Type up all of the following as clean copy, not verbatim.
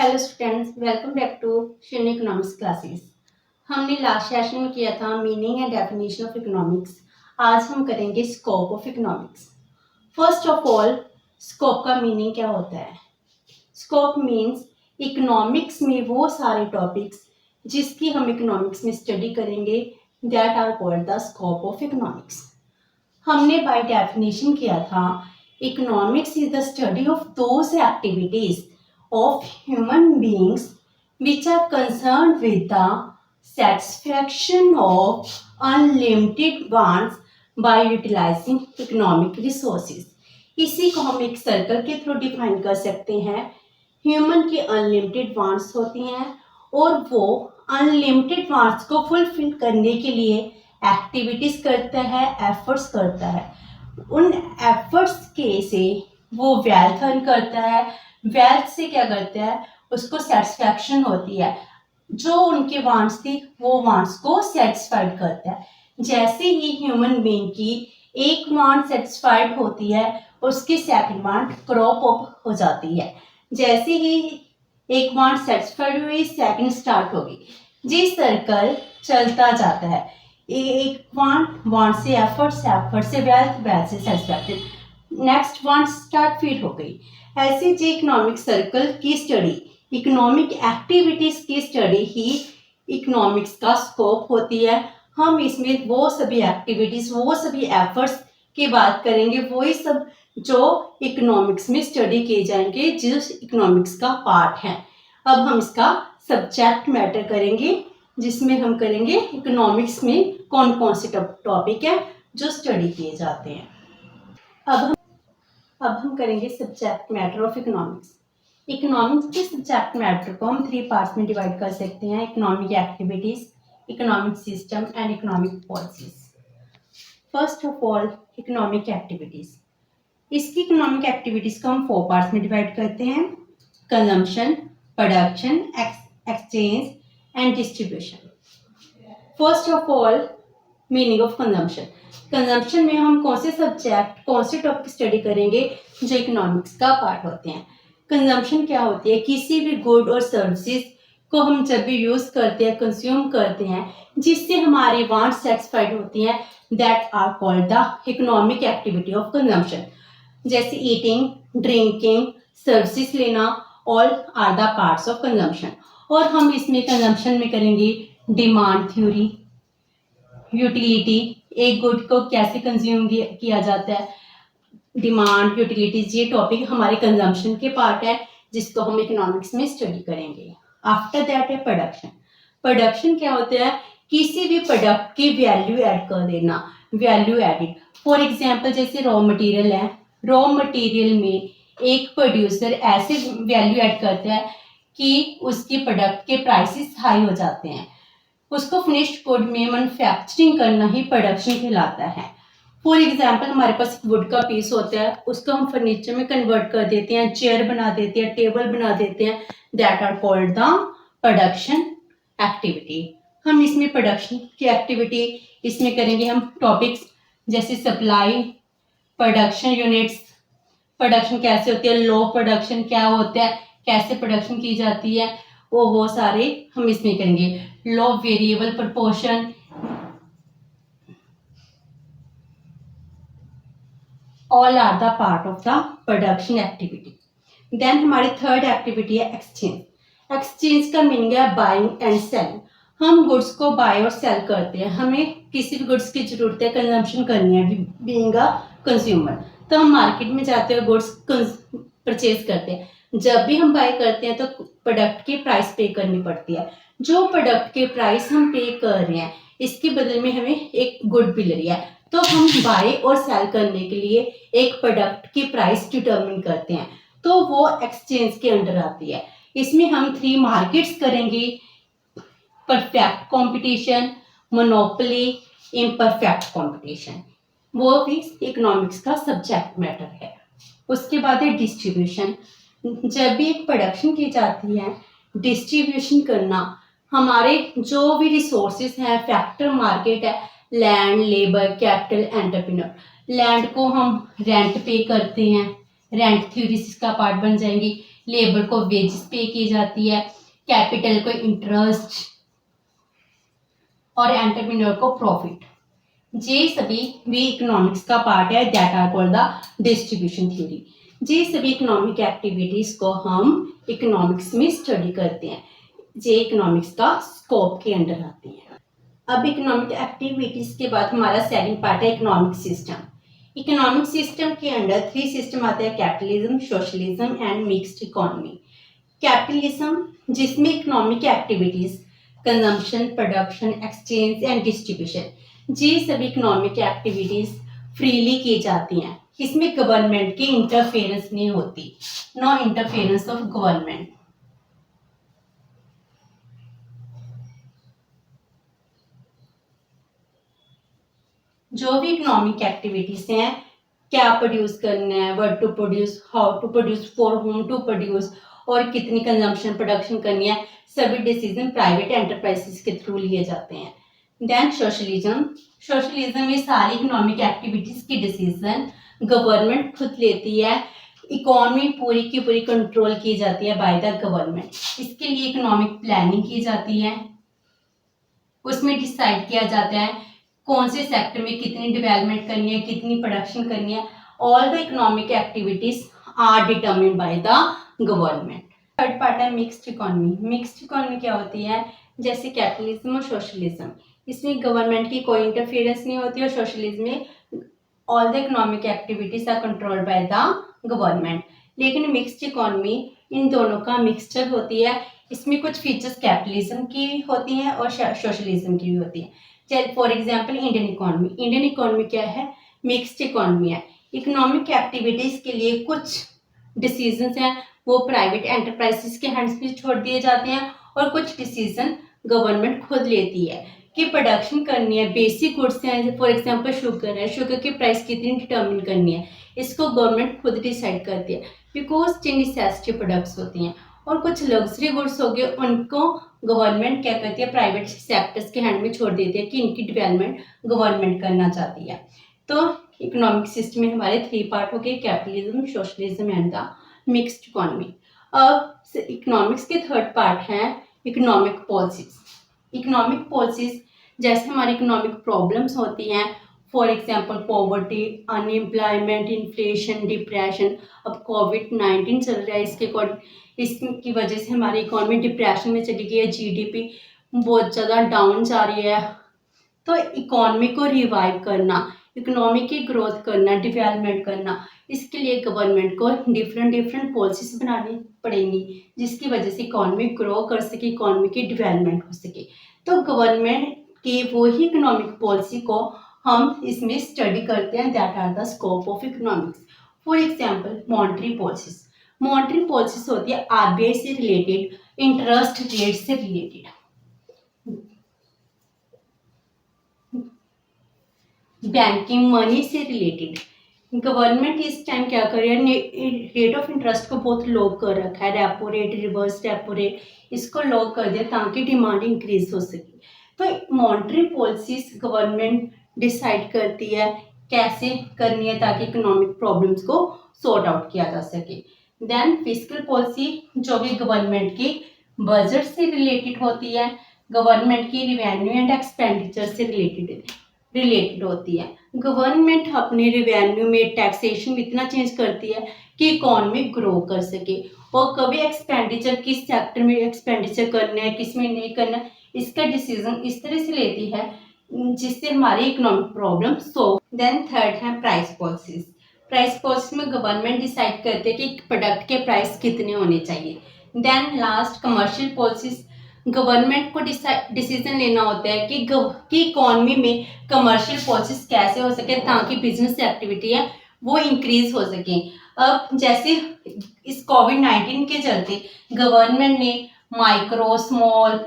Hello students, welcome back to shin economics classes. हमने last session में किया था meaning and definition of economics. आज हम करेंगे scope of economics. First of all, scope का मीनिंग क्या होता है? स्कोप मीन्स इकोनॉमिक्स में वो सारे टॉपिक्स जिसकी हम इकोनॉमिक्स में स्टडी करेंगे, that are called the scope of economics. हमने बाय डेफिनेशन किया था economics is the study of those activities of human beings which are concerned with the satisfaction of unlimited wants by utilizing economic resources। इसी को हम एक circle के through define कर सकते हैं। ह्यूमन की अनलिमिटेड वांट्स होती हैं और वो अनलिमिटेड वांट्स को फुलफिल करने के लिए एक्टिविटीज करता है, एफर्ट्स करता है। उन एफर्ट्स के से वो वेल्थ अर्न करता है। वेल्थ से क्या करता है, उसको सेटिस्फैक्शन होती है। जो उनकी वांट्स थी वो वांट्स को सेटिस्फाइड करता है। जैसे ही ह्यूमन बीइंग की एक वांट सेटिस्फाइड होती है, उसकी सेकंड वांट क्रॉप अप हो जाती है। जैसे ही एक वांट सेटिस्फाइड हुई, सेकंड स्टार्ट होगी। जी सर्कल चलता जाता है। एक वांट से एफर्ट से वेल्थ से सेटिस्फैक्शन, नेक्स्ट वांट स्टार्ट फिर हो गई। ऐसे जी इकोनॉमिक सर्कल की स्टडी, इकोनॉमिक एक्टिविटीज की स्टडी ही इकोनॉमिक्स का स्कोप होती है। हम इसमें वो सभी एक्टिविटीज, वो सभी एफर्ट्स की बात करेंगे, वही सब जो इकोनॉमिक्स में स्टडी किए जाएंगे, जिस इकोनॉमिक्स का पार्ट है। अब हम इसका सब्जेक्ट मैटर करेंगे, जिसमें हम करेंगे इकोनॉमिक्स में कौन कौन से टॉपिक है जो स्टडी किए जाते हैं। अब हम करेंगे subject matter of economics. Economics के सब्जेक्ट मैटर को हम 3 पार्ट्स में डिवाइड कर सकते हैं: economic activities, economic system and economic policies. First of all, economic activities. इसकी इकोनॉमिक एक्टिविटीज को हम 4 पार्ट्स में डिवाइड करते हैं: consumption, production, exchange and distribution. First of all, meaning of consumption. Consumption में हम कौन से सब्जेक्ट, कौन से टॉपिक स्टडी करेंगे जो इकोनॉमिक्स का पार्ट होते हैं। कंजम्पशन क्या होती है? किसी भी गुड और सर्विसेज को हम जब भी यूज करते हैं, कंज्यूम करते हैं, जिससे हमारी वांट सेटिस्फाइड होती हैं, that are called the economic activity of consumption. जैसे ईटिंग, ड्रिंकिंग, सर्विसेज लेना, all are the parts of consumption. और हम इसमें कंजम्पशन में करेंगे डिमांड थ्योरी, यूटिलिटी, एक गुड को कैसे कंज्यूम किया जाता है, डिमांड, यूटिलिटीज, ये टॉपिक हमारे कंजम्पशन के पार्ट है, जिसको हम इकोनॉमिक्स में स्टडी करेंगे। आफ्टर दैट है प्रोडक्शन। प्रोडक्शन क्या होता है? किसी भी प्रोडक्ट की वैल्यू ऐड कर देना, वैल्यू एडिड। फॉर एग्जांपल, जैसे रॉ मटेरियल है, रॉ मटेरियल में एक प्रोड्यूसर ऐसे वैल्यू ऐड करता है कि उसकी प्रोडक्ट के प्राइसेस हाई हो जाते हैं। उसको फिनिश्ड गुड में मैन्युफैक्चरिंग करना ही प्रोडक्शन कहलाता है। फॉर एग्जाम्पल, हमारे पास एक वुड का पीस होता है, उसको हम फर्नीचर में कन्वर्ट कर देते हैं, चेयर बना देते हैं, टेबल बना देते हैं, that are called the production activity. हम इसमें प्रोडक्शन की एक्टिविटी इसमें करेंगे हम टॉपिक्स जैसे सप्लाई, प्रोडक्शन यूनिट्स, प्रोडक्शन कैसे होती है, लो प्रोडक्शन क्या होता है, कैसे प्रोडक्शन की जाती है, वो सारे हम इसमें करेंगे। Law variable proportion, all are the part of the production activity. Then हमारी थर्ड एक्टिविटी है एक्सचेंज। एक्सचेंज का मीनिंग है बाइंग एंड सेलिंग। हम गुड्स को बाय और सेल करते हैं। हमें किसी भी गुड्स की जरूरत है, कंजम्पशन करनी है, बीइंग अ कंज्यूमर, तो हम मार्केट में जाते हैं, गुड्स परचेज करते हैं। जब भी हम बाय करते हैं तो प्रोडक्ट की प्राइस पे करनी पड़ती है। जो प्रोडक्ट के प्राइस हम पे कर रहे हैं, इसके बदले में हमें एक गुड मिल रही है, तो हम बाय और सेल करने के लिए एक प्रोडक्ट की प्राइस डिटरमिन करते हैं, तो वो एक्सचेंज के अंडर आती है। इसमें हम 3 मार्केट्स करेंगे: perfect competition, monopoly, imperfect competition. वो भी इकोनॉमिक्स का सब्जेक्ट मैटर है। उसके बाद है डिस्ट्रीब्यूशन। जब भी एक प्रोडक्शन की जाती है, डिस्ट्रीब्यूशन करना, हमारे जो भी रिसोर्सेज हैं, फैक्टर मार्केट है, land, labour, capital, entrepreneur. Land को हम रेंट पे करते हैं, रेंट थ्योरी इसका पार्ट बन जाएंगी। लेबर को वेजेस पे की जाती है, कैपिटल को इंटरेस्ट और एंटरप्रेन्योर को प्रॉफिट। ये सभी भी इकोनॉमिक्स का पार्ट है, that are called the distribution theory. ये सभी इकोनॉमिक एक्टिविटीज को हम इकोनॉमिक्स में स्टडी करते हैं, ये इकोनॉमिक्स का स्कोप के अंडर आती है। अब इकोनॉमिक एक्टिविटीज के बाद हमारा सेकंड पार्ट है इकोनॉमिक सिस्टम। इकोनॉमिक सिस्टम के अंडर 3 सिस्टम आते हैं, capitalism, socialism and mixed economy. Capitalism जिसमें economic activities consumption, production, exchange and distribution, ये सभी इकोनॉमिक एक्टिविटीज फ्रीली की जाती हैं, इसमें गवर्नमेंट की इंटरफेरेंस नहीं होती, नो इंटरफेरेंस ऑफ गवर्नमेंट। जो भी इकोनॉमिक एक्टिविटीज हैं, क्या प्रोड्यूस करना है, what to produce, how to produce, for whom to produce, और कितनी कंजम्पशन प्रोडक्शन करनी है, सभी डिसीजन प्राइवेट एंटरप्राइजेस के थ्रू लिए जाते हैं। देन सोशलिज्म, सोशलिज्म में सारी इकोनॉमिक एक्टिविटीज की डिसीजन गवर्नमेंट खुद लेती है, इकोनॉमी पूरी की पूरी कंट्रोल की जाती है बाय द गवर्नमेंट। इसके लिए इकोनॉमिक प्लानिंग की जाती है, उसमें डिसाइड किया जाता है कौन से सेक्टर में कितनी डेवलपमेंट करनी है, कितनी प्रोडक्शन करनी है। All the economic activities are determined by the government. Third part है मिक्स्ड इकोनॉमी। मिक्स्ड इकोनॉमी क्या होती है, जैसे कैपिटलिज्म और सोशलिज्म, इसमें गवर्नमेंट की कोई इंटरफेरेंस नहीं होती, और सोशलिज्म में all the economic activities are controlled by the government. लेकिन मिक्स्ड इकोनॉमी इन दोनों का मिक्सचर होती है, इसमें कुछ फीचर्स कैपिटलिज्म की होती हैं और सोशलिज्म की भी होती है। चल for example Indian economy, Indian economy क्या है, मिक्स्ड इकोनॉमी है। इकोनॉमिक एक्टिविटीज के लिए कुछ डिसीजंस हैं वो प्राइवेट एंटरप्राइजेस के हैंड्स में छोड़ दिए जाते हैं, और कुछ डिसीजन गवर्नमेंट खुद लेती है कि प्रोडक्शन करनी है, बेसिक गुड्स हैं, फॉर एग्जांपल शुगर है, शुगर की प्राइस कितनी डिटर्मिन करनी है, इसको गवर्नमेंट खुद डिसाइड करती है, बिकॉज ये नेसेसिटी प्रोडक्ट्स होती हैं। और कुछ लग्जरी गुड्स हो गए, उनको गवर्नमेंट क्या करती है, प्राइवेट सेक्टर्स के हैंड में छोड़ देती है कि इनकी डेवलपमेंट गवर्नमेंट करना चाहती है। तो इकोनॉमिक सिस्टम में हमारे 3 पार्ट हो गए, capitalism, socialism and the mixed economy. अब इकोनॉमिक्स के थर्ड पार्ट है इकोनॉमिक पॉलिसीज। इकोनॉमिक पॉलिसीज जैसे हमारी इकोनॉमिक प्रॉब्लम्स होती हैं, for example poverty, unemployment, inflation, depression. अब कोविड-19 चल रहा है, इसकी वजह से हमारी इकोनॉमी डिप्रेशन में चली गई है, जीडीपी बहुत ज़्यादा डाउन जा रही है। तो इकोनॉमी को रिवाइव करना, इकोनॉमी की ग्रोथ करना, डेवलपमेंट करना, इसके लिए गवर्नमेंट को डिफरेंट पॉलिसीज बनानी पड़ेंगी, जिसकी वजह से इकोनॉमी ग्रो कर सके, इकोनॉमी की डेवलपमेंट हो सके। तो गवर्नमेंट की वही इकोनॉमिक पॉलिसी को हम इसमें स्टडी करते हैं, that are the scope of economics. For example monetary policies. Monetary policies होती है आरबीआई से रिलेटेड, इंटरेस्ट रेट से रिलेटेड, बैंकिंग मनी से रिलेटेड। गवर्नमेंट इस टाइम क्या कर रही है, रेट ऑफ इंटरेस्ट को बहुत लो कर रखा है, repo rate, reverse repo rate, इसको लो कर दिया ताकि डिमांड इंक्रीज हो सके। तो मॉनेटरी पॉलिसीज गवर्नमेंट डिसाइड करती है कैसे करनी है ताकि इकोनॉमिक प्रॉब्लम्स को सॉर्ट आउट किया जा सके। देन फिस्कल पॉलिसी जो भी गवर्नमेंट की बजट से रिलेटेड होती है, गवर्नमेंट की रिवेन्यू एंड एक्सपेंडिचर से रिलेटेड होती है। गवर्नमेंट अपने रिवेन्यू में टैक्सेशन इतना चेंज करती है कि इकोनॉमी ग्रो कर सके, और कभी एक्सपेंडिचर किस सेक्टर में एक्सपेंडिचर करना है, किस में नहीं करना है, इसका डिसीजन इस तरह से लेती है जिससे हमारी economic problem solve. Then third है प्राइस पॉलिसीज। प्राइस पॉलिसी में गवर्नमेंट डिसाइड करते हैं कि प्रोडक्ट के प्राइस कितने होने चाहिए। Then last commercial policies, government को डिसीजन लेना होता है कि इकोनॉमी में कमर्शियल पॉलिसीज कैसे हो सके ताकि बिजनेस एक्टिविटी है वो इंक्रीज हो सके। अब जैसे इस कोविड-19 के चलते गवर्नमेंट ने माइक्रो स्मॉल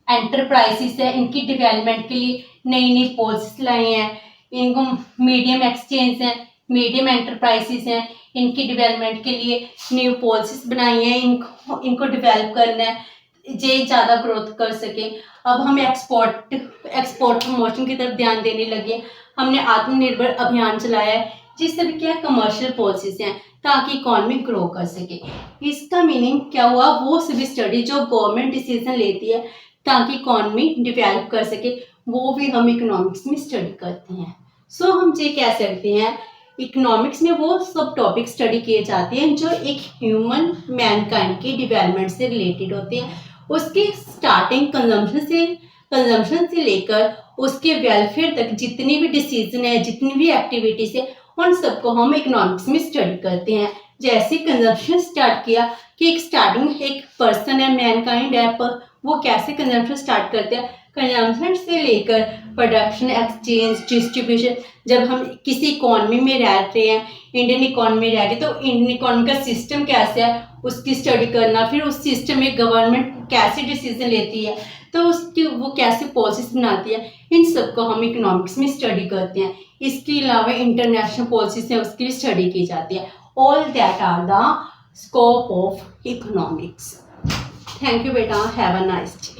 एंटरप्राइजेस है, इनकी डेवलपमेंट के लिए नई नई पॉलिसीज लाई हैं। इनको मीडियम एक्सचेंज हैं, मीडियम एंटरप्राइजेस हैं, इनकी डेवलपमेंट के लिए न्यू पॉलिसीज बनाई हैं, इनको डेवलप करना है जे ज़्यादा ग्रोथ कर सके। अब हम एक्सपोर्ट प्रमोशन की तरफ ध्यान देने लगे, हमने आत्मनिर्भर अभियान चलाया है, जिससे भी क्या कमर्शियल पॉलिसीज हैं ताकि इकॉनमी ग्रो कर सके। इसका मीनिंग क्या हुआ, वो सभी स्टडी जो गवर्नमेंट डिसीजन लेती है ताकि इकॉनमी डेवलप कर सके, वो भी हम इकोनॉमिक्स में स्टडी करते हैं। सो हम ये कह सकते हैं इकोनॉमिक्स में वो सब टॉपिक स्टडी किए जाते हैं जो एक ह्यूमन मैनकाइंड की डेवलपमेंट से रिलेटेड होते हैं। उसकी स्टार्टिंग कंजम्पशन से लेकर उसके वेलफेयर तक जितनी भी डिसीजन है, जितनी भी एक्टिविटीज है, उन सबको हम इकोनॉमिक्स में स्टडी करते हैं। जैसे कंजम्पशन स्टार्ट किया कि एक पर्सन है, मैनकाइंड है, वो कैसे कंजम्पशन स्टार्ट करते हैं, कंजम्पशन से लेकर प्रोडक्शन, एक्सचेंज, डिस्ट्रीब्यूशन। जब हम किसी इकॉनमी में रहते हैं, इंडियन इकॉनमी में रह गए, तो इंडियन इकॉनमी का सिस्टम कैसे है उसकी स्टडी करना, फिर उस सिस्टम में गवर्नमेंट कैसे डिसीजन लेती है, तो उसकी वो कैसे पॉलिसीज बनाती है, इन सब को हम इकोनॉमिक्स में स्टडी करते हैं। इसके अलावा इंटरनेशनल पॉलिसीज हैं, उसकी भी स्टडी की जाती है। All that are the scope of economics. Thank you बेटा, हैव अ नाइस डे।